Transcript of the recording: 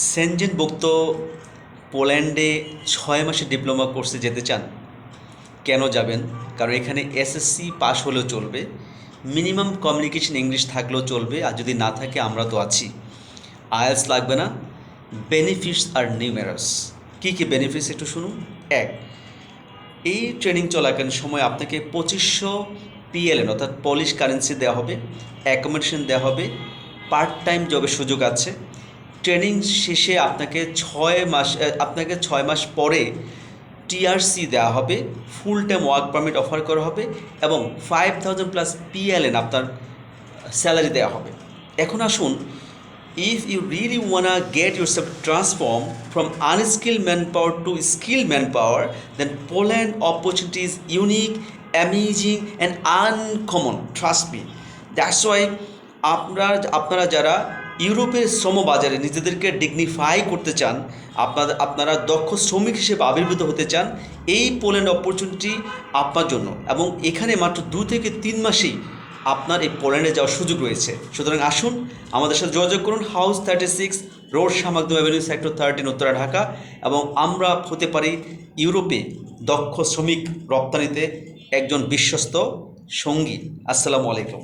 সেনজেনভুক্ত পোল্যান্ডে 6 মাসের ডিপ্লোমা কোর্সে যেতে চান? কেন যাবেন? কারণ এখানে এসএসসি পাস হলেও চলবে, মিনিমাম কমিউনিকেশন ইংলিশ থাকলেও চলবে, আর যদি না থাকে আমরা তো আছি। আইএলটিএস লাগবে না। বেনিফিটস আর নিউমেরাস। কী কী বেনিফিটস একটু শুনুন। এক, এই ট্রেনিং চলাকালীন সময় আপনাকে 2500 পিএলএন অর্থাৎ পলিশ কারেন্সি দেওয়া হবে, অ্যাকোমোডেশন দেওয়া হবে, পার্ট টাইম জবের সুযোগ আছে। ট্রেনিং শেষে আপনাকে 6 মাস পরে টিআরসি দেওয়া হবে, full time work permit offer করা হবে এবং 5000+ পিএলএন আপনার স্যালারি দেওয়া হবে। এখন আসুন, if you really wanna get yourself transformed from unskilled manpower to skilled manpower, then Poland opportunity is unique, amazing and uncommon. Trust me. That's why আপনারা যারা ইউরোপের শ্রমবাজারে নিজেদেরকে ডিগনিফাই করতে চান, আপনারা দক্ষ শ্রমিক হিসেবে আবির্ভূত হতে চান, এই পোল্যান্ড অপরচুনিটি আপনার জন্য। এবং এখানে মাত্র 2 থেকে 3 মাসেই আপনার এই পোল্যান্ডে যাওয়ার সুযোগ রয়েছে। সুতরাং আসুন, আমাদের সাথে যোগাযোগ করুন। হাউস 36, রোড সামাকদম অ্যাভিনিউ, সেক্টর 13, উত্তরা, ঢাকা। এবং আমরা হতে পারি ইউরোপে দক্ষ শ্রমিক রপ্তানিতে একজন বিশ্বস্ত সঙ্গী। আসসালামু আলাইকুম।